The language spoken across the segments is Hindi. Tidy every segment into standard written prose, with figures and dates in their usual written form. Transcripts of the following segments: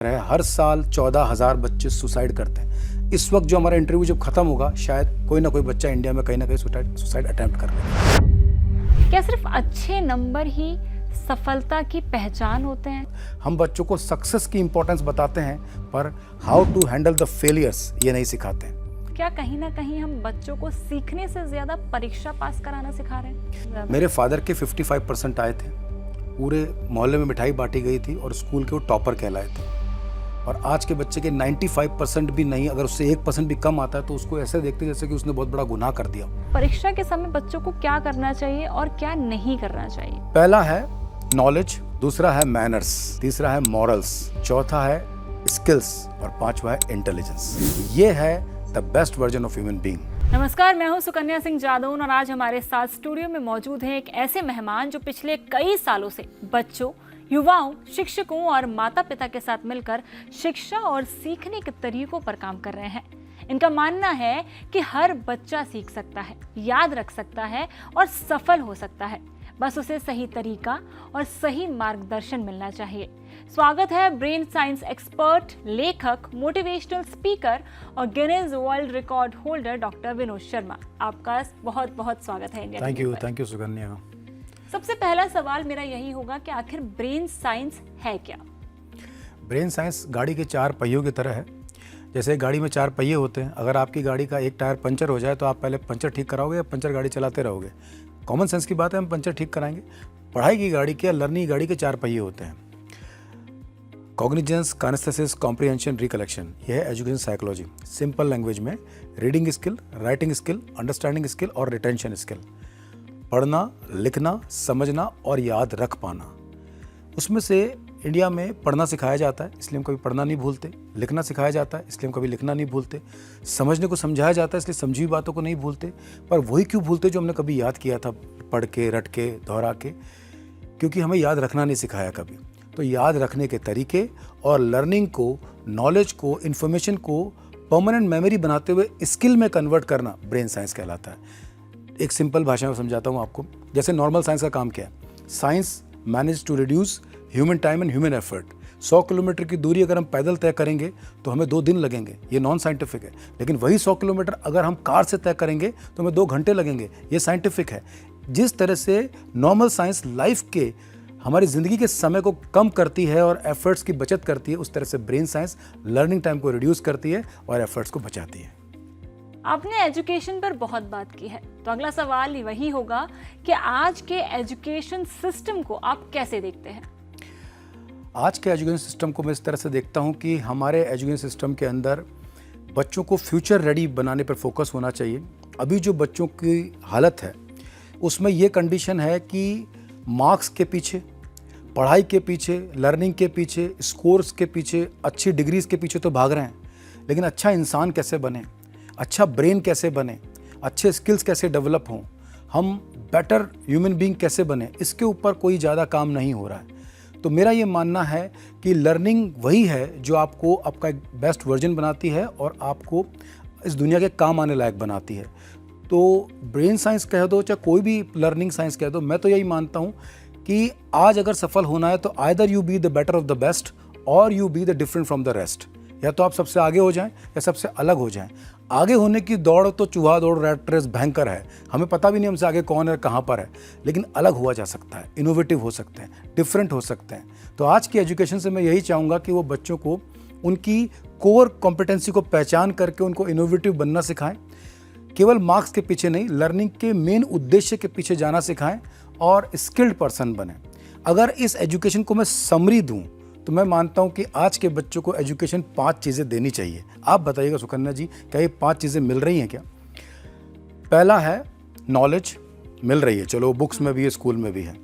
है हर साल 14,000 बच्चे सुसाइड करते हैं। इस वक्त जो हमारा इंटरव्यू जब खत्म होगा, शायद कोई ना कोई बच्चा इंडिया में कहीं ना कहीं सुसाइड अटेम्प्ट कर ले। क्या सिर्फ अच्छे नंबर ही सफलता की पहचान होते हैं? हम बच्चों को सक्सेस की इंपॉर्टेंस बताते हैं, पर how to handle the failures ये नहीं सिखाते हैं। क्या कहीं ना कहीं हम बच्चों को सीखने से ज्यादा परीक्षा पास कराना सिखा रहे हैं? मेरे फादर के 55% आए थे, पूरे मोहल्ले में मिठाई बांटी गई थी और स्कूल के वो टॉपर कहलाए थे। और आज के बच्चे के 95% भी नहीं, अगर उससे 1% भी कम आता है तो उसको ऐसे देखते जैसे कि उसने बहुत बड़ा गुनाह कर दिया। परीक्षा के समय बच्चों को क्या करना चाहिए और क्या नहीं करना चाहिए? पहला है नॉलेज, दूसरा है मैनर्स, तीसरा है मॉरल्स, चौथा है स्किल्स और पांचवा है इंटेलिजेंस। ये है the best version of human being. नमस्कार, मैं हूं सुकन्या सिंह जादौन और आज हमारे साथ स्टूडियो में मौजूद हैं एक ऐसे मेहमान जो पिछले कई सालों से बच्चों, युवाओं, शिक्षकों और माता पिता के साथ मिलकर शिक्षा और सीखने के तरीकों पर काम कर रहे हैं। इनका मानना है कि हर बच्चा सीख सकता है, याद रख सकता है और सफल हो सकता है, बस उसे सही तरीका और सही मार्गदर्शन मिलना चाहिए। स्वागत है ब्रेन साइंस एक्सपर्ट, लेखक, मोटिवेशनल स्पीकर और Guinness world record holder doctor Vinod Sharma. आपका बहुत बहुत स्वागत है इंडिया। Thank you Sukanya. सबसे पहला सवाल मेरा यही होगा कि आखिर ब्रेन साइंस है क्या? ब्रेन साइंस गाड़ी के 4 पहियों की तरह है। जैसे गाड़ी में 4 पहिए होते हैं, अगर आपकी गाड़ी का एक टायर पंचर हो जाए तो आप पहले पंचर ठीक कराओगे या पंचर गाड़ी चलाते रहोगे? कॉमन सेंस की बात है, हम पंचर ठीक कराएंगे। पढ़ाई की गाड़ी के या लर्निंग गाड़ी के 4 पहिए होते हैं। कॉग्निजेंस, काइनेस्थेसिस, कॉम्प्रिहेंशन, रिकलेक्शन, यह है एजुकेशन साइकोलॉजी। सिंपल लैंग्वेज में reading skill, writing skill, understanding skill और रिटेंशन स्किल। पढ़ना, लिखना, समझना और याद रख पाना। उसमें से इंडिया में पढ़ना सिखाया जाता है, इसलिए हम कभी पढ़ना नहीं भूलते। लिखना सिखाया जाता है, इसलिए हम कभी लिखना नहीं भूलते। समझने को समझाया जाता है, इसलिए समझी हुई बातों को नहीं भूलते। पर वही क्यों भूलते जो हमने कभी याद किया था, पढ़ के, रट के, दोहरा के? क्योंकि हमें याद रखना नहीं सिखाया कभी। तो याद रखने के तरीके और लर्निंग को, नॉलेज को, इन्फॉर्मेशन को परमानेंट मेमोरी बनाते हुए स्किल में कन्वर्ट करना ब्रेन साइंस कहलाता है। एक सिंपल भाषा में समझाता हूँ आपको। जैसे नॉर्मल साइंस का काम क्या है? Science manage to reduce human time and human effort. 100 kilometre की दूरी अगर हम पैदल तय करेंगे तो हमें 2 दिन लगेंगे, ये नॉन साइंटिफिक है। लेकिन वही 100 किलोमीटर अगर हम कार से तय करेंगे तो हमें 2 घंटे लगेंगे, ये साइंटिफिक है। जिस तरह से नॉर्मल साइंस लाइफ के, हमारी ज़िंदगी के समय को कम करती है और एफर्ट्स की बचत करती है, उस तरह से ब्रेन साइंस लर्निंग टाइम को रिड्यूस करती है और एफर्ट्स को बचाती है। आपने एजुकेशन पर बहुत बात की है, तो अगला सवाल वही होगा कि आज के एजुकेशन सिस्टम को आप कैसे देखते हैं? आज के एजुकेशन सिस्टम को मैं इस तरह से देखता हूँ कि हमारे एजुकेशन सिस्टम के अंदर बच्चों को फ्यूचर रेडी बनाने पर फोकस होना चाहिए। अभी जो बच्चों की हालत है उसमें ये कंडीशन है कि मार्क्स के पीछे, पढ़ाई के पीछे, लर्निंग के पीछे, स्कोर्स के पीछे, अच्छी डिग्रीज के पीछे तो भाग रहे हैं, लेकिन अच्छा इंसान कैसे बने, अच्छा ब्रेन कैसे बने, अच्छे स्किल्स कैसे डेवलप हों, हम बेटर ह्यूमन बीइंग कैसे बने, इसके ऊपर कोई ज़्यादा काम नहीं हो रहा है। तो मेरा ये मानना है कि लर्निंग वही है जो आपको आपका एक बेस्ट वर्जन बनाती है और आपको इस दुनिया के काम आने लायक बनाती है। तो ब्रेन साइंस कह दो चाहे कोई भी लर्निंग साइंस कह दो, मैं तो यही मानता हूँ कि आज अगर सफल होना है तो either you be the better of the best और you be the different from the rest. या तो आप सबसे आगे हो जाएं या सबसे अलग हो जाएं। आगे होने की दौड़ तो चूहा दौड़, रैट रेस भयंकर है, हमें पता भी नहीं हमसे आगे कौन है, कहाँ पर है। लेकिन अलग हुआ जा सकता है, इनोवेटिव हो सकते हैं, डिफरेंट हो सकते हैं। तो आज की एजुकेशन से मैं यही चाहूँगा कि वो बच्चों को उनकी कोर कॉम्पिटेंसी को पहचान करके उनको इनोवेटिव बनना सिखाएं। केवल मार्क्स के पीछे नहीं, लर्निंग के मेन उद्देश्य के पीछे जाना सिखाएं और स्किल्ड पर्सन बने। अगर इस एजुकेशन को मैं समरी दूँ तो मैं मानता हूं कि आज के बच्चों को एजुकेशन 5 चीज़ें देनी चाहिए। आप बताइएगा सुकन्या जी, क्या ये 5 चीज़ें मिल रही हैं क्या? पहला है नॉलेज, मिल रही है, चलो बुक्स में भी है, स्कूल में भी है।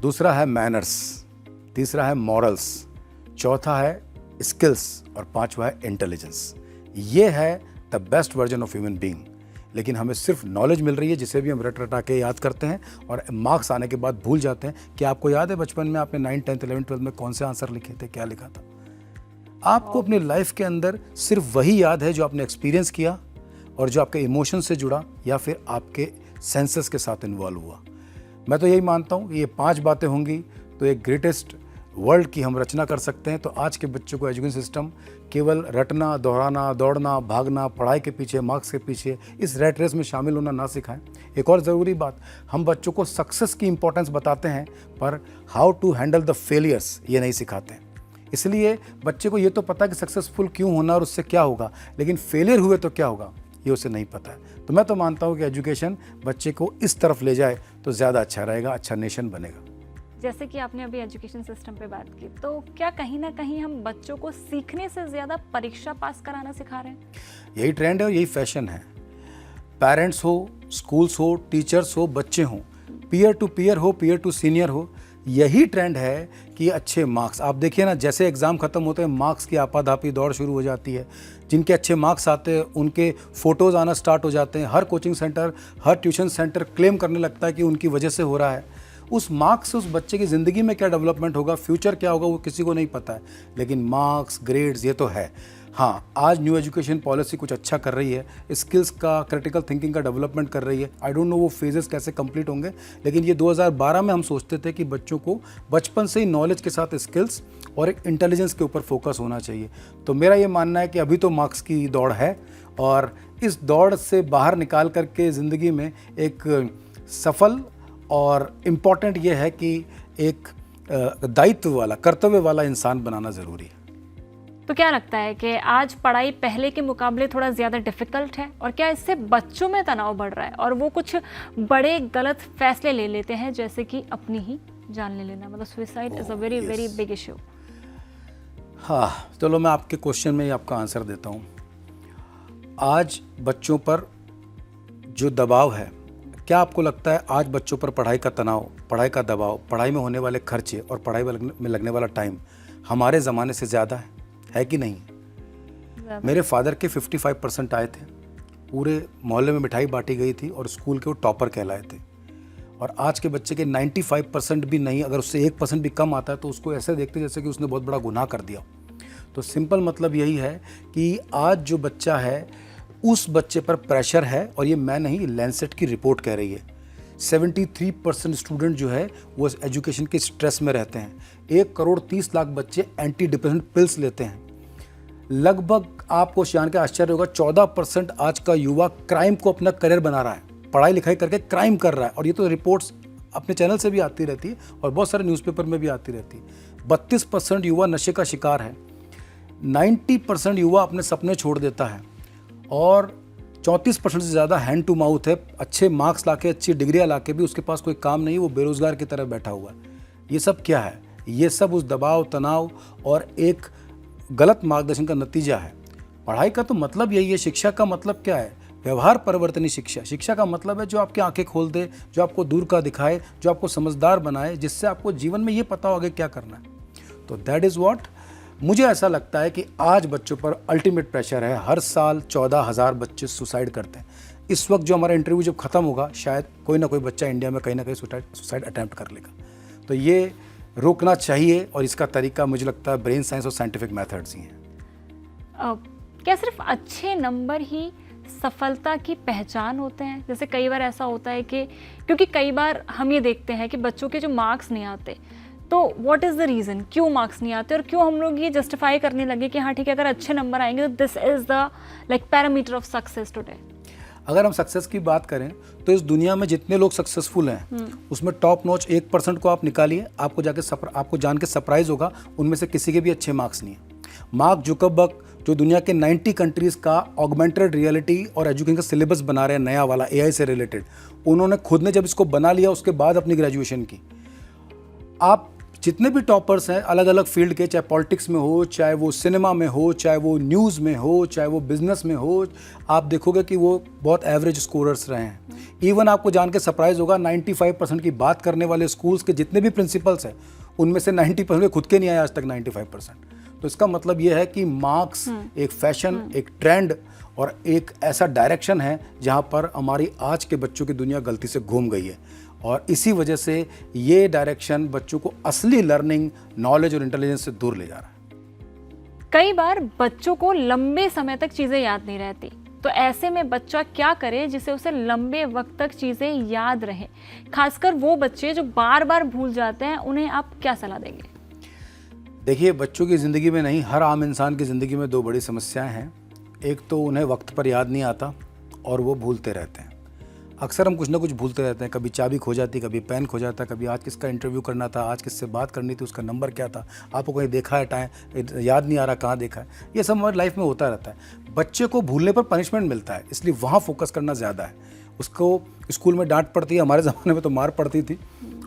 दूसरा है मैनर्स, तीसरा है मॉरल्स, चौथा है स्किल्स और पांचवा है इंटेलिजेंस। ये है the best version of human being. लेकिन हमें सिर्फ नॉलेज मिल रही है जिसे भी हम रट रटा के याद करते हैं और मार्क्स आने के बाद भूल जाते हैं। कि आपको याद है बचपन में आपने 9, 10, 11, 12 में कौन से आंसर लिखे थे, क्या लिखा था? आपको अपनी लाइफ के अंदर सिर्फ वही याद है जो आपने एक्सपीरियंस किया और जो आपके इमोशन से जुड़ा या फिर आपके सेंसेस के साथ इन्वॉल्व हुआ। मैं तो यही मानता हूँ ये 5 बातें होंगी तो एक ग्रेटेस्ट वर्ल्ड की हम रचना कर सकते हैं। तो आज के बच्चों को एजुकेशन सिस्टम केवल रटना, दोहराना, दौड़ना, भागना, पढ़ाई के पीछे, मार्क्स के पीछे, इस रैट रेस में शामिल होना ना सिखाएं। एक और ज़रूरी बात, हम बच्चों को सक्सेस की इंपॉर्टेंस बताते हैं पर how to handle the failures ये नहीं सिखाते हैं। इसलिए बच्चे को ये तो पता है कि सक्सेसफुल क्यों होना और उससे क्या होगा, लेकिन फेलियर हुए तो क्या होगा ये उसे नहीं पता है। तो मैं तो मानता हूँ कि एजुकेशन बच्चे को इस तरफ ले जाए तो ज़्यादा अच्छा रहेगा, अच्छा नेशन बनेगा। जैसे कि आपने अभी एजुकेशन सिस्टम पे बात की, तो क्या कहीं ना कहीं हम बच्चों को सीखने से ज़्यादा परीक्षा पास कराना सिखा रहे हैं? यही ट्रेंड है और यही फैशन है। पेरेंट्स हो, स्कूल्स हो, टीचर्स हो, बच्चे हों, पीयर टू पीयर हो, पीयर टू सीनियर हो, यही ट्रेंड है कि अच्छे मार्क्स। आप देखिए ना, जैसे एग्ज़ाम ख़त्म होते हैं मार्क्स की आपाधापी दौड़ शुरू हो जाती है। जिनके अच्छे मार्क्स आते हैं उनके फ़ोटोज़ आना स्टार्ट हो जाते हैं। हर कोचिंग सेंटर, हर ट्यूशन सेंटर क्लेम करने लगता है कि उनकी वजह से हो रहा है। उस मार्क्स से उस बच्चे की ज़िंदगी में क्या डेवलपमेंट होगा, फ्यूचर क्या होगा, वो किसी को नहीं पता है। लेकिन मार्क्स, ग्रेड्स ये तो है। हाँ, आज न्यू एजुकेशन पॉलिसी कुछ अच्छा कर रही है, स्किल्स का, क्रिटिकल थिंकिंग का डेवलपमेंट कर रही है। आई डोंट नो वो फेजेस कैसे कंप्लीट होंगे, लेकिन ये 2012 में हम सोचते थे कि बच्चों को बचपन से ही नॉलेज के साथ स्किल्स और एक इंटेलिजेंस के ऊपर फोकस होना चाहिए। तो मेरा ये मानना है कि अभी तो मार्क्स की दौड़ है और इस दौड़ से बाहर निकाल करके ज़िंदगी में एक सफल और इम्पॉर्टेंट ये है कि एक दायित्व वाला, कर्तव्य वाला इंसान बनाना ज़रूरी है। तो क्या लगता है कि आज पढ़ाई पहले के मुकाबले थोड़ा ज़्यादा डिफ़िकल्ट है, और क्या इससे बच्चों में तनाव बढ़ रहा है और वो कुछ बड़े गलत फैसले ले लेते हैं, जैसे कि अपनी ही जान ले लेना, मतलब suicide is a very very big issue? हाँ, चलो मैं आपके क्वेश्चन में ही आपका आंसर देता हूँ। आज बच्चों पर जो दबाव है, क्या आपको लगता है आज बच्चों पर पढ़ाई का तनाव, पढ़ाई का दबाव, पढ़ाई में होने वाले खर्चे और पढ़ाई में लगने वाला टाइम हमारे ज़माने से ज़्यादा है कि नहीं? मेरे फादर के 55% आए थे, पूरे मोहल्ले में मिठाई बांटी गई थी और स्कूल के वो टॉपर कहलाए थे। और आज के बच्चे के 95% भी नहीं, अगर उससे 1% भी कम आता है तो उसको ऐसे देखते जैसे कि उसने बहुत बड़ा गुनाह कर दिया। तो सिंपल मतलब यही है कि आज जो बच्चा है उस बच्चे पर प्रेशर है, और ये मैं नहीं, लैंसेट की रिपोर्ट कह रही है। 73% स्टूडेंट जो है वो एजुकेशन के स्ट्रेस में रहते हैं। 1,30,00,000 बच्चे एंटी डिप्रेसेंट पिल्स लेते हैं। लगभग आपको जान के आश्चर्य होगा, 14% आज का युवा क्राइम को अपना करियर बना रहा है, पढ़ाई लिखाई करके क्राइम कर रहा है। और ये तो रिपोर्ट्स अपने चैनल से भी आती रहती है और बहुत सारे न्यूज़पेपर में भी आती रहती है। 32% युवा नशे का शिकार है। 90% युवा अपने सपने छोड़ देता है और 34% से ज़्यादा हैंड टू माउथ है। अच्छे मार्क्स लाके, अच्छी डिग्रियाँ लाके भी उसके पास कोई काम नहीं, वो बेरोज़गार की तरह बैठा हुआ है। ये सब क्या है? ये सब उस दबाव, तनाव और एक गलत मार्गदर्शन का नतीजा है। पढ़ाई का तो मतलब यही है। शिक्षा का मतलब क्या है? व्यवहार परिवर्तनी शिक्षा। शिक्षा का मतलब है जो आपकी आंखें खोल दे, जो आपको दूर का दिखाए, जो आपको समझदार बनाए, जिससे आपको जीवन में ये पता हो आगे क्या करना है। तो दैट इज़ व्हाट मुझे ऐसा लगता है कि आज बच्चों पर अल्टीमेट प्रेशर है। हर साल 14,000 बच्चे सुसाइड करते हैं। इस वक्त जो हमारा इंटरव्यू जब ख़त्म होगा, शायद कोई ना कोई बच्चा इंडिया में कहीं ना कहीं सुसाइड अटैम्प्ट कर लेगा। तो ये रोकना चाहिए और इसका तरीका मुझे लगता है ब्रेन साइंस और साइंटिफिक मेथड्स ही हैं। क्या सिर्फ अच्छे नंबर ही सफलता की पहचान होते हैं? जैसे कई बार ऐसा होता है कि, क्योंकि कई बार हम ये देखते हैं कि बच्चों के जो मार्क्स नहीं आते, तो व्हाट इज़ द रीज़न, क्यों मार्क्स नहीं आते और क्यों हम लोग ये जस्टिफाई करने लगे कि हाँ ठीक है, अगर अच्छे नंबर आएंगे तो this is the like parameter of success today. अगर हम सक्सेस की बात करें तो इस दुनिया में जितने लोग सक्सेसफुल हैं उसमें टॉप नॉच 1% को आप निकालिए, आपको जान के सरप्राइज होगा, उनमें से किसी के भी अच्छे मार्क्स नहीं है। मार्क जुकरबर्ग जो दुनिया के 90 कंट्रीज़ का ऑगमेंटेड रियलिटी और एजुकेशन का सिलेबस बना रहे हैं, नया वाला AI से रिलेटेड, उन्होंने खुद ने जब इसको बना लिया उसके बाद अपनी ग्रेजुएशन की। आप जितने भी टॉपर्स हैं अलग अलग फील्ड के, चाहे पॉलिटिक्स में हो, चाहे वो सिनेमा में हो, चाहे वो न्यूज़ में हो, चाहे वो बिजनेस में हो, आप देखोगे कि वो बहुत एवरेज स्कोरर्स रहे हैं। इवन आपको जान के सरप्राइज होगा, 95% की बात करने वाले स्कूल्स के जितने भी प्रिंसिपल्स हैं उनमें से 90% खुद के नहीं आए आज तक 95%। तो इसका मतलब ये है कि मार्क्स एक फैशन, एक ट्रेंड और एक ऐसा डायरेक्शन है जहाँ पर हमारी आज के बच्चों की दुनिया गलती से घूम गई है। और इसी वजह से ये डायरेक्शन बच्चों को असली लर्निंग, नॉलेज और इंटेलिजेंस से दूर ले जा रहा है। कई बार बच्चों को लंबे समय तक चीज़ें याद नहीं रहती, तो ऐसे में बच्चा क्या करे जिससे उसे लंबे वक्त तक चीज़ें याद रहें? खासकर वो बच्चे जो बार बार भूल जाते हैं, उन्हें आप क्या सलाह देंगे? देखिए, बच्चों की ज़िंदगी में नहीं, हर आम इंसान की ज़िंदगी में दो बड़ी समस्याएं हैं। एक तो उन्हें वक्त पर याद नहीं आता और वो भूलते रहते हैं। अक्सर हम कुछ ना कुछ भूलते रहते हैं। कभी चाबी खो जाती, कभी पेन खो जाता, कभी आज किसका इंटरव्यू करना था, आज किससे बात करनी थी, उसका नंबर क्या था, आपको कहीं देखा है, टाइम याद नहीं आ रहा कहाँ देखा है। ये सब हमारी लाइफ में होता रहता है। बच्चे को भूलने पर पनिशमेंट मिलता है, इसलिए वहाँ फोकस करना ज़्यादा है। उसको स्कूल में डांट पड़ती है, हमारे ज़माने में तो मार पड़ती थी,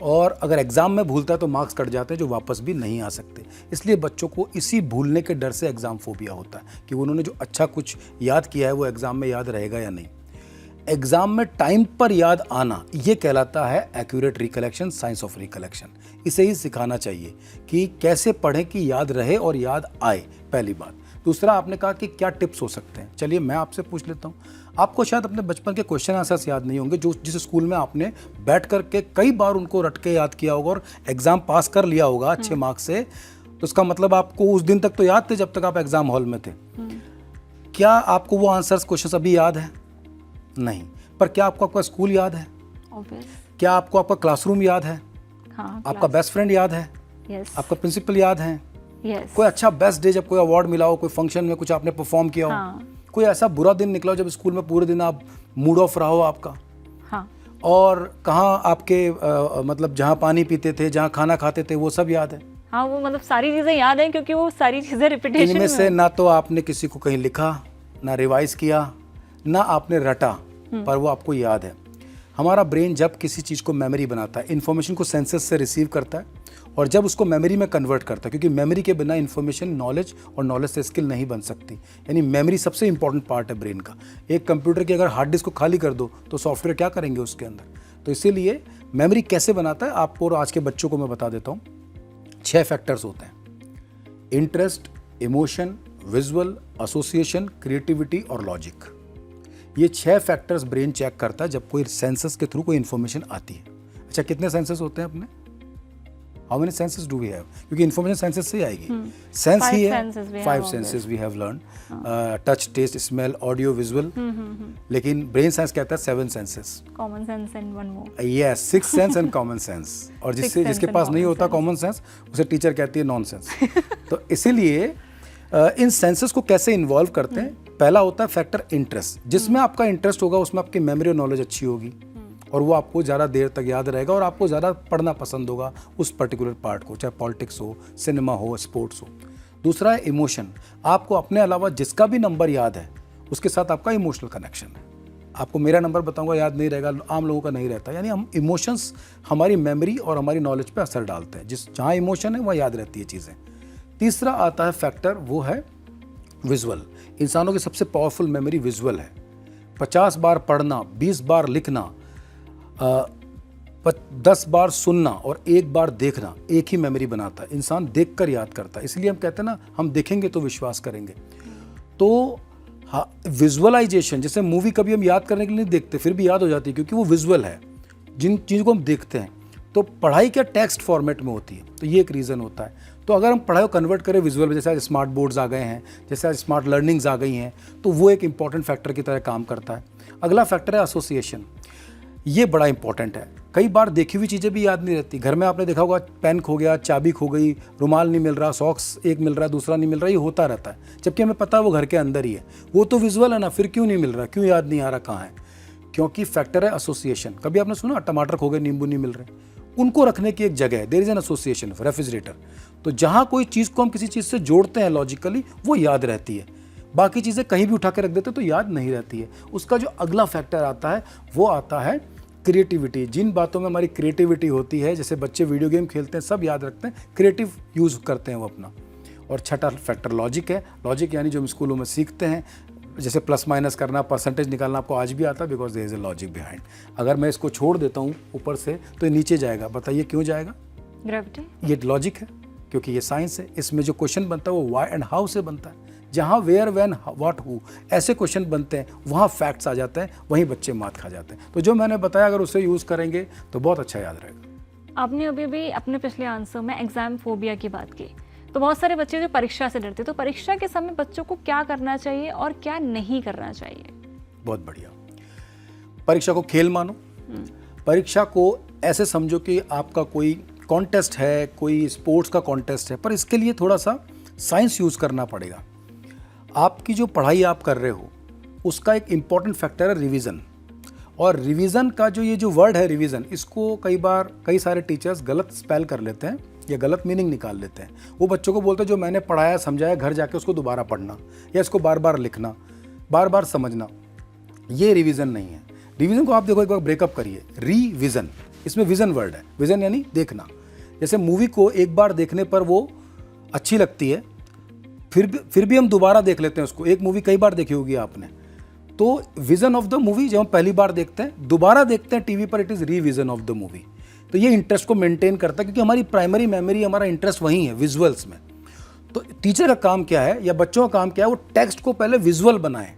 और अगर एग्ज़ाम में भूलता है तो मार्क्स कट जाते हैं जो वापस भी नहीं आ सकते। इसलिए बच्चों को इसी भूलने के डर से एग्ज़ाम फोबिया होता है कि उन्होंने जो अच्छा कुछ याद किया है वो एग्ज़ाम में याद रहेगा या नहीं। एग्ज़ाम में टाइम पर याद आना, ये कहलाता है accurate recollection, science of recollection. इसे ही सिखाना चाहिए कि कैसे पढ़ें कि याद रहे और याद आए, पहली बात। दूसरा, आपने कहा कि क्या टिप्स हो सकते हैं। चलिए मैं आपसे पूछ लेता हूँ। आपको शायद अपने बचपन के क्वेश्चन आंसर्स याद नहीं होंगे, जो जिस स्कूल में आपने बैठ करके कई बार उनको रट के याद किया होगा और एग्ज़ाम पास कर लिया होगा अच्छे मार्क्स से। तो इसका मतलब आपको उस दिन तक तो याद थे जब तक आप एग्ज़ाम हॉल में थे। क्या आपको वो आंसर्स क्वेश्चन अभी याद है? नहीं। पर क्या आपको आपका स्कूल याद है? क्या आपको आपका क्लासरूम याद है? हाँ, आपका बेस्ट फ्रेंड याद है? यस, आपका प्रिंसिपल याद है? यस, कोई अच्छा बेस्ट डे जब कोई अवार्ड मिला हो, कोई फंक्शन में कुछ आपने परफॉर्म किया हो, हाँ, कोई ऐसा बुरा दिन निकला हो जब स्कूल में पूरे दिन आप मूड ऑफ रहा हो आपका, हाँ, और कहाँ आपके मतलब जहाँ पानी पीते थे, जहाँ खाना खाते थे, वो सब याद है? हाँ, वो मतलब सारी चीजें याद हैं क्योंकि वो सारी चीजें रिपीटेशन इनमें से ना तो आपने किसी को कहीं लिखा, ना रिवाइज किया, ना आपने रटा, पर वो आपको याद है। हमारा ब्रेन जब किसी चीज़ को मेमोरी बनाता है, इन्फॉर्मेशन को सेंसेस से रिसीव करता है और जब उसको मेमोरी में कन्वर्ट करता है, क्योंकि मेमोरी के बिना इन्फॉर्मेशन नॉलेज और नॉलेज से स्किल नहीं बन सकती। यानी मेमोरी सबसे इंपॉर्टेंट पार्ट है ब्रेन का। एक कंप्यूटर की अगर हार्ड डिस्क को खाली कर दो तो सॉफ्टवेयर क्या करेंगे उसके अंदर। तो इसीलिए मेमोरी कैसे बनाता है आपको और आज के बच्चों को मैं बता देता हूँ। 6 फैक्टर्स होते हैं: interest, emotion, visual, association, creativity और लॉजिक। ये 6 फैक्टर्स ब्रेन चेक करता है जब कोई सेंसस के थ्रू कोई इन्फॉर्मेशन आती है। अच्छा, कितने सेंसस होते हैं अपने? How many senses do we have? क्योंकि इन्फॉर्मेशन सेंसेस से ही आएगी। सेंस ही है, 5 senses we have learn, touch, taste, smell, audio, visual. लेकिन ब्रेन साइंस कहता है 7 senses, common sense and one more. Yes, 6 sense and common sense. और जिसके पास नहीं होता कॉमन सेंस, उसे टीचर कहती है नॉनसेंस। तो इसीलिए इन सेंसेस को कैसे इन्वॉल्व करते हैं? पहला होता है फैक्टर इंटरेस्ट। जिसमें आपका इंटरेस्ट होगा उसमें आपकी मेमोरी और नॉलेज अच्छी होगी और वो आपको ज़्यादा देर तक याद रहेगा और आपको ज़्यादा पढ़ना पसंद होगा उस पर्टिकुलर पार्ट को, चाहे पॉलिटिक्स हो, सिनेमा हो, स्पोर्ट्स हो। दूसरा है इमोशन। आपको अपने अलावा जिसका भी नंबर याद है उसके साथ आपका इमोशनल कनेक्शन है। आपको मेरा नंबर बताऊंगा याद नहीं रहेगा, आम लोगों का नहीं रहता। यानी हम इमोशंस हमारी मेमोरी और हमारी नॉलेज पे असर डालते हैं। जहाँ इमोशन है वहाँ याद रहती है चीज़ें। तीसरा आता है फैक्टर, वो है विजुअल। इंसानों की सबसे पावरफुल मेमोरी विजुअल है। 50 बार पढ़ना, 20 बार लिखना, 10 बार सुनना और 1 बार देखना एक ही मेमोरी बनाता है। इंसान देखकर याद करता है। इसलिए हम कहते हैं ना, हम देखेंगे तो विश्वास करेंगे। तो हाँ, विजुअलाइजेशन, जैसे मूवी कभी हम याद करने के लिए नहीं देखते, फिर भी याद हो जाती है क्योंकि वो विजुअल है। जिन चीज़ों को हम देखते हैं, तो पढ़ाई क्या टेक्स्ट फॉर्मेट में होती है, तो ये एक रीज़न होता है। तो अगर हम पढ़ाई को कन्वर्ट करें विजुअल में, जैसे आज स्मार्ट बोर्ड्स आ गए हैं, जैसे आज स्मार्ट लर्निंग्स आ गई हैं, तो वो एक इंपॉर्टेंट फैक्टर की तरह काम करता है। अगला फैक्टर है एसोसिएशन। ये बड़ा इंपॉर्टेंट है। कई बार देखी हुई चीज़ें भी याद नहीं रहती। घर में आपने देखा होगा, पेन खो गया, चाबी खो गई, रुमाल नहीं मिल रहा, सॉक्स एक मिल रहा है, दूसरा नहीं मिल रहा, ये होता रहता है। जबकि हमें पता है वो घर के अंदर ही है। वो तो विजुअल है ना, फिर क्यों नहीं मिल रहा, क्यों याद नहीं आ रहा कहाँ है? क्योंकि फैक्टर है एसोसिएशन। कभी आपने सुना टमाटर खो गए, नींबू नहीं मिल रहे, उनको रखने की एक जगह है, there is an association. Refrigerator, तो जहाँ कोई चीज़ को हम किसी चीज़ से जोड़ते हैं लॉजिकली, वो याद रहती है। बाकी चीज़ें कहीं भी उठा के रख देते तो याद नहीं रहती है। उसका जो अगला फैक्टर आता है वो आता है क्रिएटिविटी। जिन बातों में हमारी क्रिएटिविटी होती है, जैसे बच्चे वीडियो गेम खेलते हैं, सब याद रखते हैं, क्रिएटिव यूज़ करते हैं वो अपना। और छठा फैक्टर लॉजिक है। लॉजिक यानी जो हम स्कूलों में सीखते हैं, जैसे प्लस माइनस करना, परसेंटेज निकालना, आपको आज भी आता है, because there is a logic behind. अगर मैं इसको छोड़ देता हूँ ऊपर से तो ये नीचे जाएगा। बताइए क्यों जाएगा? ग्रेविटी। ये लॉजिक है, क्योंकि ये साइंस है। इसमें जो क्वेश्चन बनता है वो व्हाई एंड हाउ से बनता है। जहाँ वेयर, व्हेन, व्हाट, हु ऐसे क्वेश्चन बनते हैं, वहाँ फैक्ट्स आ जाते हैं, वहीं बच्चे मात खा जाते हैं। तो जो मैंने बताया अगर उसे यूज़ करेंगे तो बहुत अच्छा याद रहेगा। आपने अभी भी अपने पिछले आंसर में एग्जाम फोबिया की बात की। तो बहुत सारे बच्चे जो परीक्षा से डरते, तो परीक्षा के समय बच्चों को क्या करना चाहिए और क्या नहीं करना चाहिए? बहुत बढ़िया। परीक्षा को खेल मानो। परीक्षा को ऐसे समझो कि आपका कोई कॉन्टेस्ट है, कोई स्पोर्ट्स का कॉन्टेस्ट है, पर इसके लिए थोड़ा सा साइंस यूज़ करना पड़ेगा। आपकी जो पढ़ाई आप कर रहे हो उसका एक इम्पॉर्टेंट फैक्टर है रिवीजन। और रिवीजन का ये जो वर्ड है रिवीजन, इसको कई सारे टीचर्स गलत स्पेल कर लेते हैं या गलत मीनिंग निकाल लेते हैं। वो बच्चों को बोलते हैं जो मैंने पढ़ाया समझाया घर जाके उसको दोबारा पढ़ना या इसको बार बार लिखना, बार बार समझना, ये रिवीजन नहीं है। रिवीजन को आप देखो, एक बार ब्रेकअप करिए, रीविजन, इसमें विजन वर्ड है, विजन यानी देखना। जैसे मूवी को एक बार देखने पर वो अच्छी लगती है, फिर भी हम दोबारा देख लेते हैं उसको। एक मूवी कई बार देखी होगी आपने, तो विजन ऑफ द मूवी जब हम पहली बार देखते हैं, दोबारा देखते हैं टीवी पर, it is revision of the movie. तो ये इंटरेस्ट को मेंटेन करता है, क्योंकि हमारी प्राइमरी मेमोरी, हमारा इंटरेस्ट वहीं है, विजुअल्स में। तो टीचर का काम क्या है या बच्चों का काम क्या है, वो टेक्स्ट को पहले विजुअल बनाएं।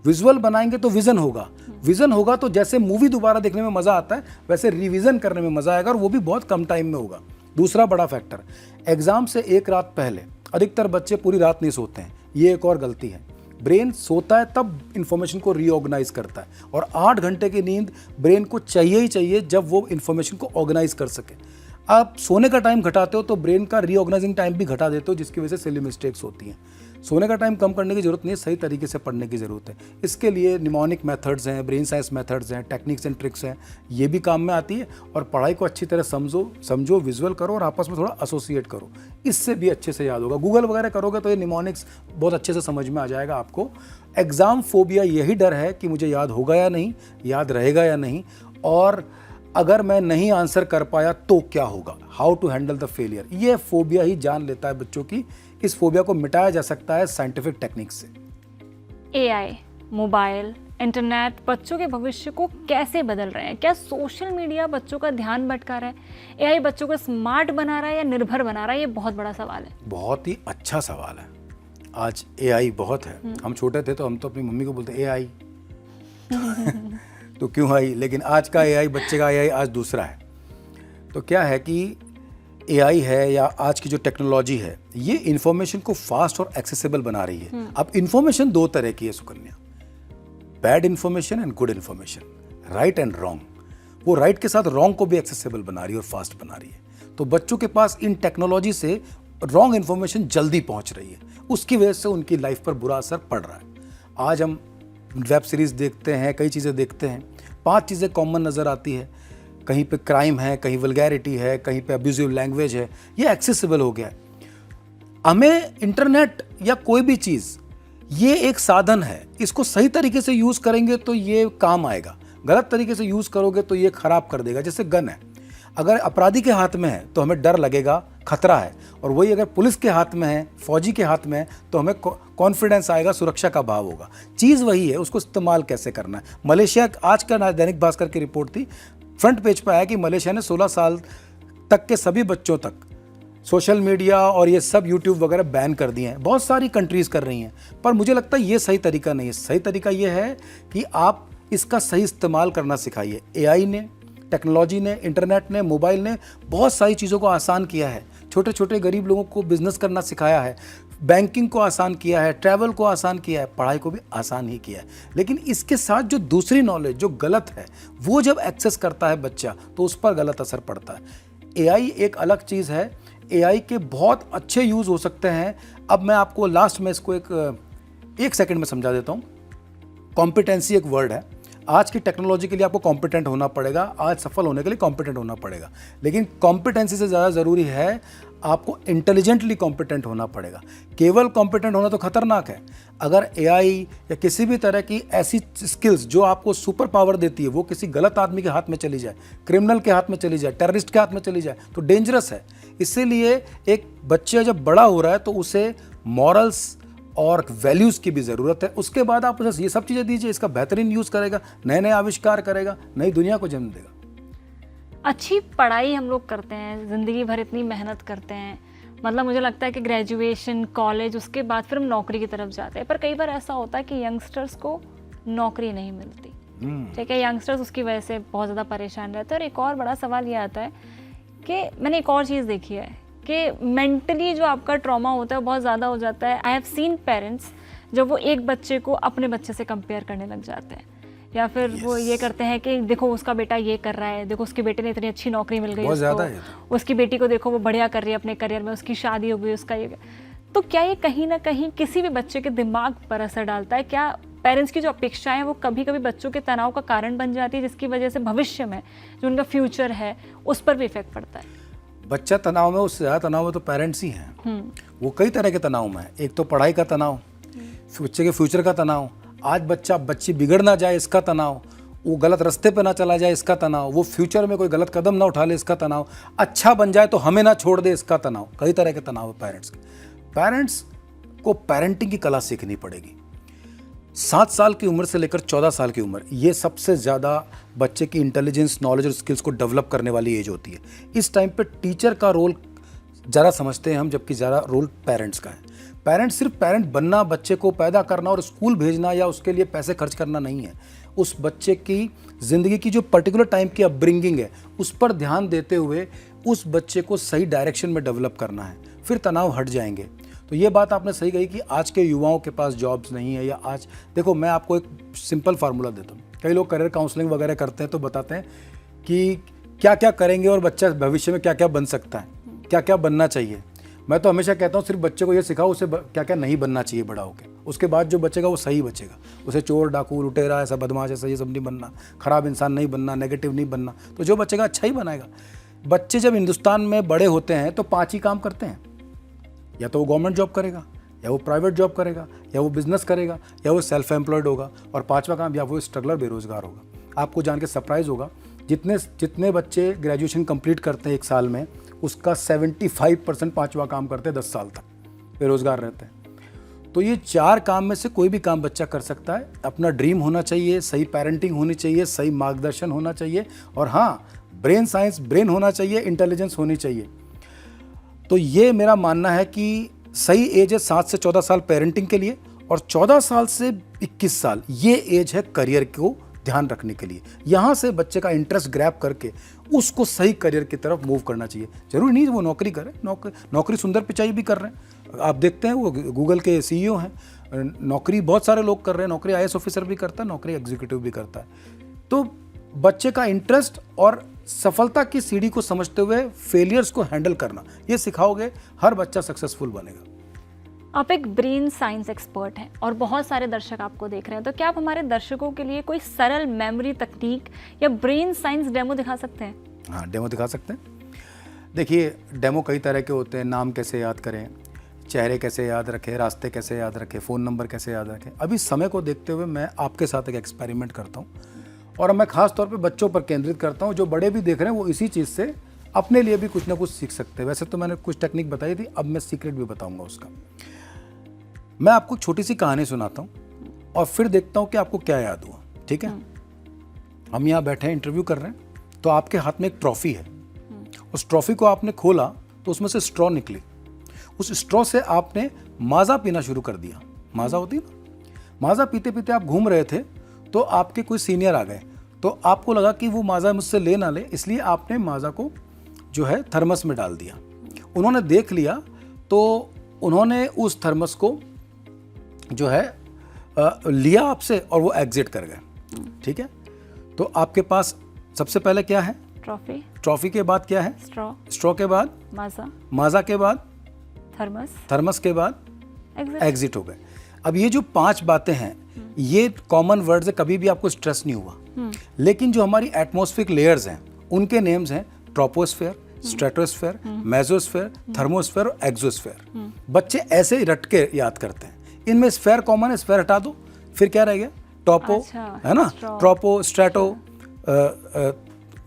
विजुअल बनाएंगे तो विजन होगा, विजन होगा तो जैसे मूवी दोबारा देखने में मज़ा आता है वैसे रिवीजन करने में मज़ा आएगा, और वो भी बहुत कम टाइम में होगा। दूसरा बड़ा फैक्टर, एग्जाम से एक रात पहले अधिकतर बच्चे पूरी रात नहीं सोते हैं, ये एक और गलती है। ब्रेन सोता है तब इन्फॉर्मेशन को रीऑर्गेनाइज करता है, और 8 घंटे की नींद ब्रेन को चाहिए ही चाहिए जब वो इन्फॉर्मेशन को ऑर्गेनाइज कर सके। आप सोने का टाइम घटाते हो तो ब्रेन का रीऑर्गेनाइजिंग टाइम भी घटा देते हो, जिसकी वजह से सिली मिस्टेक्स होती हैं। सोने का टाइम कम करने की जरूरत नहीं है, सही तरीके से पढ़ने की ज़रूरत है। इसके लिए निमोनिक मेथड्स हैं, ब्रेन साइंस मेथड्स हैं, टेक्निक्स एंड ट्रिक्स हैं, ये भी काम में आती है। और पढ़ाई को अच्छी तरह समझो, विजुअल करो और आपस में थोड़ा एसोसिएट करो, इससे भी अच्छे से याद होगा। गूगल वगैरह करोगे तो ये निमोनिक्स बहुत अच्छे से समझ में आ जाएगा आपको। एग्ज़ाम फोबिया यही डर है कि मुझे याद होगा या नहीं, याद रहेगा या नहीं, और अगर मैं नहीं आंसर कर पाया तो क्या होगा, how to handle the failure. ये फोबिया ही जान लेता है बच्चों की। इस फोबिया को मिटाया जा सकता है साइंटिफिक टेक्निक से। एआई, मोबाइल, इंटरनेट बच्चों के भविष्य को कैसे बदल रहे हैं? क्या सोशल मीडिया बच्चों का ध्यान भटका रहा है? एआई बच्चों को स्मार्ट बना रहा है या निर्भर बना रहा है? ये बहुत बड़ा सवाल है। बहुत ही अच्छा सवाल है। आज एआई बहुत है। हम छोटे थे तो हम तो अपनी मम्मी को बोलते एआई तो क्यों आई, लेकिन आज का एआई, बच्चे का एआई आज दूसरा है। तो क्या है कि एआई है या आज की जो टेक्नोलॉजी है, ये इन्फॉर्मेशन को फास्ट और एक्सेसिबल बना रही है। अब इन्फॉर्मेशन 2 तरह की है Sukanya, bad information and good information, right and wrong. वो राइट के साथ रॉन्ग को भी एक्सेसिबल बना रही है और फास्ट बना रही है। तो बच्चों के पास इन टेक्नोलॉजी से रॉन्ग इन्फॉर्मेशन जल्दी पहुंच रही है, उसकी वजह से उनकी लाइफ पर बुरा असर पड़ रहा है। आज हम वेब सीरीज़ देखते हैं, कई चीज़ें देखते हैं, 5 चीज़ें कॉमन नज़र आती है। कहीं पे क्राइम है, कहीं वल्गैरिटी है, कहीं पे अब्यूजिव लैंग्वेज है, ये एक्सेसिबल हो गया है। हमें इंटरनेट या कोई भी चीज़, ये एक साधन है, इसको सही तरीके से यूज़ करेंगे तो ये काम आएगा, गलत तरीके से यूज़ करोगे तो ये ख़राब कर देगा। जैसे गन है, अगर अपराधी के हाथ में है तो हमें डर लगेगा, खतरा है, और वही अगर पुलिस के हाथ में है, फौजी के हाथ में है, तो हमें कॉन्फिडेंस आएगा, सुरक्षा का भाव होगा। चीज़ वही है, उसको इस्तेमाल कैसे करना है। मलेशिया, आज का दैनिक भास्कर की रिपोर्ट थी, फ्रंट पेज पर आया कि मलेशिया ने 16 साल तक के सभी बच्चों तक सोशल मीडिया और ये सब यूट्यूब वगैरह बैन कर दिए हैं। बहुत सारी कंट्रीज़ कर रही हैं, पर मुझे लगता है ये सही तरीका नहीं है। सही तरीका ये है कि आप इसका सही इस्तेमाल करना सिखाइए। एआई ने, टेक्नोलॉजी ने, इंटरनेट ने, मोबाइल ने बहुत सारी चीज़ों को आसान किया है। छोटे छोटे गरीब लोगों को बिजनेस करना सिखाया है, बैंकिंग को आसान किया है, ट्रैवल को आसान किया है, पढ़ाई को भी आसान ही किया है। लेकिन इसके साथ जो दूसरी नॉलेज जो गलत है, वो जब एक्सेस करता है बच्चा, तो उस पर गलत असर पड़ता है। एआई एक अलग चीज़ है, एआई के बहुत अच्छे यूज़ हो सकते हैं। अब मैं आपको लास्ट में इसको एक सेकंड में समझा देता हूँ। कॉम्पिटेंसी एक वर्ड है। आज की टेक्नोलॉजी के लिए आपको कॉम्पिटेंट होना पड़ेगा, आज सफल होने के लिए कॉम्पिटेंट होना पड़ेगा। लेकिन कॉम्पिटेंसी से ज़्यादा ज़रूरी है आपको इंटेलिजेंटली कॉम्पिटेंट होना पड़ेगा। केवल कॉम्पिटेंट होना तो खतरनाक है। अगर एआई या किसी भी तरह की ऐसी स्किल्स जो आपको सुपर पावर देती है, वो किसी गलत आदमी के हाथ में चली जाए, क्रिमिनल के हाथ में चली जाए, टेररिस्ट के हाथ में चली जाए, तो डेंजरस है। इसीलिए एक बच्चा जब बड़ा हो रहा है तो उसे मॉरल्स और वैल्यूज़ की भी ज़रूरत है। उसके बाद आप उसे ये सब चीज़ें दीजिए, इसका बेहतरीन यूज़ करेगा, नए नए आविष्कार करेगा, नई दुनिया को जन्म देगा। अच्छी पढ़ाई हम लोग करते हैं, ज़िंदगी भर इतनी मेहनत करते हैं, मतलब मुझे लगता है कि ग्रेजुएशन, कॉलेज, उसके बाद फिर हम नौकरी की तरफ जाते हैं। पर कई बार ऐसा होता है कि यंगस्टर्स को नौकरी नहीं मिलती, ठीक है, यंगस्टर्स उसकी वजह से बहुत ज़्यादा परेशान रहते हैं। और एक और बड़ा सवाल ये आता है कि मैंने एक और चीज़ देखी है कि मेंटली जो आपका ट्रॉमा होता है वो बहुत ज़्यादा हो जाता है। आई हैव सीन पेरेंट्स जब वो एक बच्चे को अपने बच्चे से कंपेयर करने लग जाते हैं, या फिर वो ये करते हैं कि देखो उसका बेटा ये कर रहा है, देखो उसके बेटे ने इतनी अच्छी नौकरी मिल गई बहुत ज़्यादा उसको, है ये उसकी बेटी को देखो वो बढ़िया कर रही है अपने करियर में, उसकी शादी हो गई, उसका ये। तो क्या ये कहीं ना कहीं किसी भी बच्चे के दिमाग पर असर डालता है? क्या पेरेंट्स की जो अपेक्षाएं हैं वो कभी कभी बच्चों के तनाव का कारण बन जाती है, जिसकी वजह से भविष्य में जो उनका फ्यूचर है उस पर भी इफेक्ट पड़ता है? बच्चा तनाव में, उससे ज़्यादा तनाव में तो पेरेंट्स ही हैं। वो कई तरह के तनाव में है। एक तो पढ़ाई का तनाव, बच्चे के फ्यूचर का तनाव, आज बच्ची बिगड़ ना जाए इसका तनाव, वो गलत रास्ते पे ना चला जाए इसका तनाव, वो फ्यूचर में कोई गलत कदम ना उठा ले इसका तनाव, अच्छा बन जाए तो हमें ना छोड़ दे इसका तनाव। कई तरह के तनाव है पेरेंट्स के। पेरेंट्स को पेरेंटिंग की कला सीखनी पड़ेगी। 7 साल की उम्र से लेकर 14 साल की उम्र, ये सबसे ज़्यादा बच्चे की इंटेलिजेंस, नॉलेज और स्किल्स को डेवलप करने वाली एज होती है। इस टाइम पे टीचर का रोल ज़्यादा समझते हैं हम, जबकि ज़्यादा रोल पेरेंट्स का है। पेरेंट्स सिर्फ पेरेंट बनना, बच्चे को पैदा करना और स्कूल भेजना या उसके लिए पैसे खर्च करना नहीं है। उस बच्चे की ज़िंदगी की जो पर्टिकुलर टाइम की अपब्रिंगिंग है उस पर ध्यान देते हुए उस बच्चे को सही डायरेक्शन में डेवलप करना है, फिर तनाव हट जाएंगे। तो ये बात आपने सही कही कि आज के युवाओं के पास जॉब्स नहीं है, या आज देखो मैं आपको एक सिंपल फार्मूला देता हूँ। कई लोग करियर काउंसलिंग वगैरह करते हैं तो बताते हैं कि क्या क्या करेंगे और बच्चा भविष्य में क्या क्या बन सकता है, क्या क्या बनना चाहिए। मैं तो हमेशा कहता हूँ सिर्फ बच्चे को ये सिखाओ उसे क्या क्या नहीं बनना चाहिए बड़ा होकर, उसके बाद जो बचेगा वो सही बचेगा। उसे चोर, डाकू, लुटेरा, ऐसा बदमाश, ऐसा ये सब नहीं बनना, खराब इंसान नहीं बनना, नेगेटिव नहीं बनना। तो जो बचेगा अच्छा ही बनाएगा। बच्चे जब हिंदुस्तान में बड़े होते हैं तो 5 ही काम करते हैं, या तो वो गवर्नमेंट जॉब करेगा, या वो प्राइवेट जॉब करेगा, या वो बिजनेस करेगा, या वो सेल्फ एम्प्लॉयड होगा, और 5वां काम या वो स्ट्रगलर, बेरोजगार होगा। आपको जान के सरप्राइज होगा जितने बच्चे ग्रेजुएशन कंप्लीट करते हैं 1 साल में, उसका 75% 5वां काम करते हैं 10 साल तक, बेरोजगार रहते हैं। तो ये 4 काम में से कोई भी काम बच्चा कर सकता है। अपना ड्रीम होना चाहिए, सही पेरेंटिंग होनी चाहिए, सही मार्गदर्शन होना चाहिए, और हाँ, ब्रेन होना चाहिए, इंटेलिजेंस होनी चाहिए। तो ये मेरा मानना है कि सही एज है 7 से 14 साल पेरेंटिंग के लिए, और 14 साल से 21 साल ये एज है करियर को ध्यान रखने के लिए। यहाँ से बच्चे का इंटरेस्ट ग्रैब करके उसको सही करियर की तरफ मूव करना चाहिए। जरूरी नहीं वो नौकरी करे, नौकरी सुंदर पिचाई भी कर रहे हैं। आप देखते हैं वो गूगल के CEO हैं, नौकरी बहुत सारे लोग कर रहे हैं। नौकरी IAS ऑफिसर भी करता है, नौकरी एग्जीक्यूटिव भी करता है। तो बच्चे का इंटरेस्ट और सफलता की सीढ़ी को समझते हुए फेलियर्स को हैंडल करना, ये सिखाओगे, हर बच्चा सक्सेसफुल बनेगा। आप एक ब्रेन साइंस एक्सपर्ट हैं और बहुत सारे दर्शक आपको देख रहे हैं, तो क्या आप हमारे दर्शकों के लिए कोई सरल मेमोरी तकनीक या ब्रेन साइंस डेमो दिखा सकते हैं? हाँ, डेमो दिखा सकते हैं। देखिए, डेमो कई तरह के होते हैं। नाम कैसे याद करें, चेहरे कैसे याद रखें, रास्ते कैसे याद रखें, फ़ोन नंबर कैसे याद रखें। अभी समय को देखते हुए मैं आपके साथ एक एक्सपेरिमेंट करता हूँ, और मैं ख़ास तौर पे बच्चों पर केंद्रित करता हूँ। जो बड़े भी देख रहे हैं वो इसी चीज़ से अपने लिए भी कुछ ना कुछ सीख सकते हैं। वैसे तो मैंने कुछ टेक्निक बताई थी, अब मैं सीक्रेट भी बताऊँगा उसका। मैं आपको छोटी सी कहानी सुनाता हूँ और फिर देखता हूँ कि आपको क्या याद हुआ। ठीक है? हम यहाँ बैठे हैं, इंटरव्यू कर रहे हैं, तो आपके हाथ में एक ट्रॉफी है। उस ट्रॉफी को आपने खोला तो उसमें से स्ट्रॉ निकली। उस स्ट्रॉ से आपने माज़ा पीना शुरू कर दिया। माज़ा होती है ना, माज़ा पीते पीते आप घूम रहे थे, तो आपके कोई सीनियर आ गए, तो आपको लगा कि वो माज़ा मुझसे ले ना ले, इसलिए आपने माज़ा को जो है थर्मस में डाल दिया। उन्होंने देख लिया तो उन्होंने उस थर्मस को जो है लिया आपसे और वो एग्जिट कर गए। ठीक है? तो आपके पास सबसे पहले क्या है? ट्रॉफी। ट्रॉफी के बाद क्या है? स्ट्रॉ। स्ट्रॉ के बाद माज़ा। माज़ा के बाद थर्मस। थर्मस के बाद एग्जिट। एग्जिट हो गए। अब ये जो 5 बातें हैं, ये कॉमन वर्ड्स है, कभी भी आपको स्ट्रेस नहीं हुआ। लेकिन जो हमारी एटमॉस्फेरिक लेयर्स हैं उनके नेम्स हैं ट्रोपोस्फेयर, स्ट्रेटोस्फेयर, मेसोस्फेयर, थर्मोस्फेयर और एक्सोस्फेयर। बच्चे ऐसे ही रट के याद करते हैं। इनमें स्फेयर कॉमन है, स्फेयर हटा दो, फिर क्या रह गया? टॉपो, है ना, ट्रोपो, स्ट्रेटो,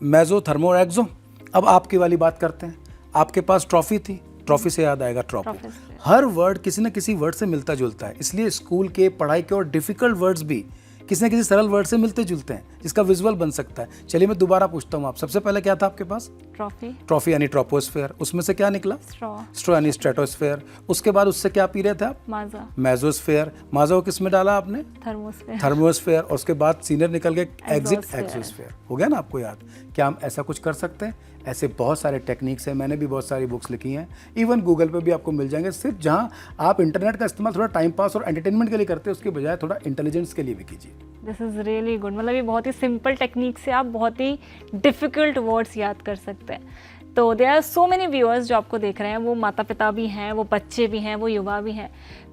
मेसो, थर्मो, एक्सो। अब आपकी वाली बात करते हैं। आपके पास ट्रॉफी थी, ट्रॉफी से याद आएगा ट्रॉपो। हर वर्ड किसी न किसी वर्ड से मिलता जुलता है, इसलिए स्कूल के पढ़ाई के और डिफिकल्ट वर्ड्स भी किसी न किसी सरल वर्ड से मिलते जुलते हैं, जिसका विजुअल बन सकता है। चलिए मैं दोबारा पूछता हूँ, आप सबसे पहले क्या था आपके पास? ट्रॉफी। ट्रॉफी यानी ट्रोपोस्फेयर, उसमें से क्या निकला? स्ट्रॉ। स्ट्रॉ यानी स्ट्रेटोस्फेयर। उसके बाद उससे क्या पी रहे थे आप? माज़ा। मेसोस्फेयर। माज़ा को किस में डाला आपने? थर्मोस्फेयर। थर्मोस्फेयर। और उसके बाद सीनियर निकल गए एग्जिट, एक्सोस्फेयर। हो गया ना आपको याद? क्या हम ऐसा कुछ कर सकते हैं? ऐसे बहुत सारे टेक्निक्स हैं, मैंने भी बहुत सारी बुक्स लिखी हैं, इवन गूगल पे भी आपको मिल जाएंगे। सिर्फ जहां आप इंटरनेट का इस्तेमाल थोड़ा टाइम पास और एंटरटेनमेंट के लिए करते हैं, उसके बजाय थोड़ा इंटेलिजेंस के लिए भी कीजिए। This is really good. मतलब ये बहुत ही सिंपल टेक्निक से आप बहुत ही डिफ़िकल्ट वर्ड्स याद कर सकते हैं। तो there are so many viewers जो आपको देख रहे हैं, वो माता पिता भी हैं, वो बच्चे भी हैं, वो युवा भी हैं।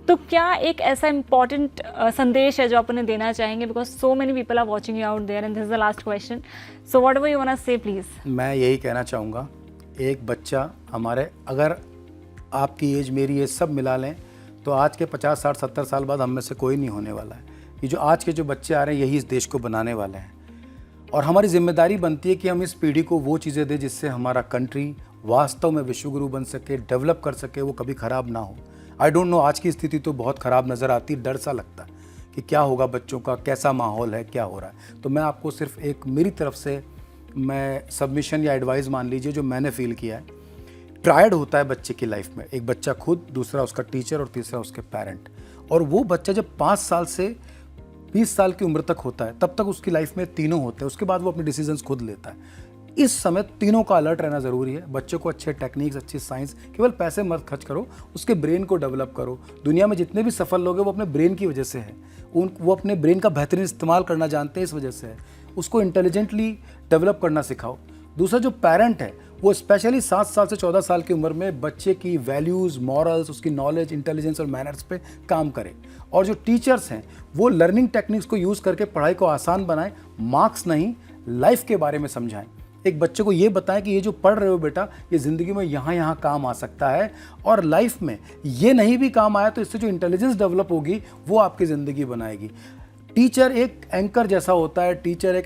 तो क्या एक ऐसा इम्पॉर्टेंट संदेश है जो आप उन्हें देना चाहेंगे, because so many people are watching you out there and this is the last question, so whatever you want to say please. मैं यही कहना चाहूँगा, एक बच्चा हमारे, अगर आपकी एज मेरी एज सब मिला लें तो आज के 50 60 70 साल बाद हम में से कोई नहीं होने वाला है। ये जो आज के जो बच्चे आ रहे हैं यही इस देश को बनाने वाले हैं, और हमारी जिम्मेदारी बनती है कि हम इस पीढ़ी को वो चीज़ें दें जिससे हमारा कंट्री वास्तव में विश्वगुरु बन सके, डेवलप कर सके, वो कभी ख़राब ना हो। आई डोंट नो, आज की स्थिति तो बहुत ख़राब नज़र आती, डर सा लगता है कि क्या होगा, बच्चों का कैसा माहौल है, क्या हो रहा है। तो मैं आपको सिर्फ एक मेरी तरफ से मैं सबमिशन या एडवाइस मान लीजिए जो मैंने फील किया है। ट्रायड होता है बच्चे की लाइफ में, एक बच्चा खुद, दूसरा उसका टीचर और तीसरा उसके पेरेंट। और वो बच्चा जब 5 साल से 20 साल की उम्र तक होता है तब तक उसकी लाइफ में तीनों होते हैं, उसके बाद वो अपने डिसीजंस खुद लेता है। इस समय तीनों का अलर्ट रहना ज़रूरी है। बच्चों को अच्छे टेक्निक्स, अच्छी साइंस, केवल पैसे मत खर्च करो, उसके ब्रेन को डेवलप करो। दुनिया में जितने भी सफल लोग हैं वो अपने ब्रेन की वजह से है, वो अपने ब्रेन का बेहतरीन इस्तेमाल करना जानते हैं, इस वजह से है। उसको इंटेलिजेंटली डेवलप करना सिखाओ। दूसरा जो पेरेंट है वो स्पेशली 7 साल से 14 साल की उम्र में बच्चे की वैल्यूज़, मॉरल्स, उसकी नॉलेज, इंटेलिजेंस और मैनर्स पे काम करें। और जो टीचर्स हैं वो लर्निंग टेक्निक्स को यूज़ करके पढ़ाई को आसान बनाएं, मार्क्स नहीं, लाइफ के बारे में समझाएं। एक बच्चे को ये बताएं कि ये जो पढ़ रहे हो बेटा, ये ज़िंदगी में यहाँ काम आ सकता है, और लाइफ में ये नहीं भी काम आया तो इससे जो इंटेलिजेंस डेवलप होगी वो आपकी ज़िंदगी बनाएगी। टीचर एक एंकर जैसा होता है, टीचर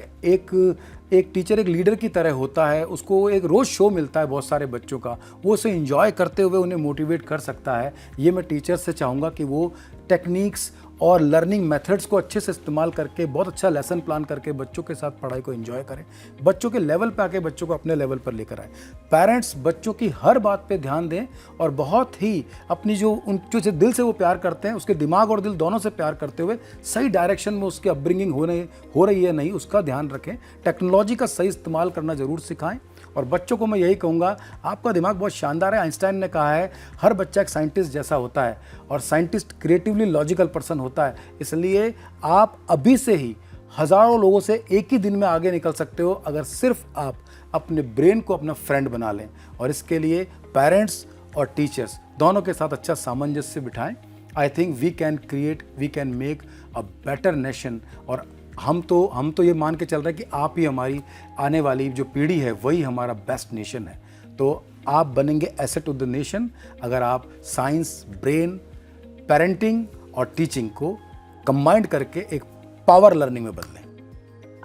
एक टीचर एक लीडर की तरह होता है। उसको एक रोज़ शो मिलता है बहुत सारे बच्चों का, वो उसे एंजॉय करते हुए उन्हें मोटिवेट कर सकता है। ये मैं टीचर से चाहूँगा कि वो टेक्निक्स और लर्निंग मेथड्स को अच्छे से इस्तेमाल करके बहुत अच्छा लेसन प्लान करके बच्चों के साथ पढ़ाई को एंजॉय करें, बच्चों के लेवल पे आके बच्चों को अपने लेवल पर लेकर आए। पेरेंट्स बच्चों की हर बात पे ध्यान दें और बहुत ही अपनी जो दिल से वो प्यार करते हैं, उसके दिमाग और दिल दोनों से प्यार करते हुए सही डायरेक्शन में उसकी अपब्रिंगिंग हो रही है नहीं, उसका ध्यान रखें। टेक्नोलॉजी का सही इस्तेमाल करना ज़रूर सिखाएं। और बच्चों को मैं यही कहूँगा, आपका दिमाग बहुत शानदार है। आइंस्टाइन ने कहा है हर बच्चा एक साइंटिस्ट जैसा होता है, और साइंटिस्ट क्रिएटिवली लॉजिकल पर्सन होता है। इसलिए आप अभी से ही हज़ारों लोगों से एक ही दिन में आगे निकल सकते हो अगर सिर्फ आप अपने ब्रेन को अपना फ्रेंड बना लें। और इसके लिए पेरेंट्स और टीचर्स दोनों के साथ अच्छा सामंजस्य बिठाएं। I think we can make a better nation. और हम तो ये मान के चल रहे हैं कि आप ही हमारी आने वाली जो पीढ़ी है वही हमारा बेस्ट नेशन है। तो आप बनेंगे एसेट टू द नेशन अगर आप साइंस, ब्रेन, पेरेंटिंग और टीचिंग को कंबाइंड करके एक पावर लर्निंग में बदलें।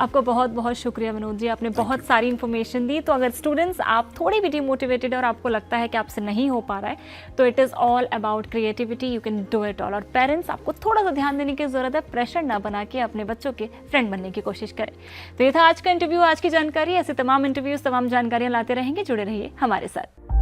आपका बहुत बहुत शुक्रिया विनोद जी, आपने बहुत सारी इन्फॉर्मेशन दी। तो अगर स्टूडेंट्स आप थोड़े भी डिमोटिवेटेड और आपको लगता है कि आपसे नहीं हो पा रहा है, तो it is all about creativity, you can do it all. और पेरेंट्स, आपको थोड़ा सा ध्यान देने की ज़रूरत है, प्रेशर ना बना के अपने बच्चों के फ्रेंड बनने की कोशिश करें। तो ये था आज का इंटरव्यू, आज की जानकारी। ऐसे तमाम इंटरव्यूज़, तमाम जानकारियाँ लाते रहेंगे, जुड़े रहिए हमारे साथ।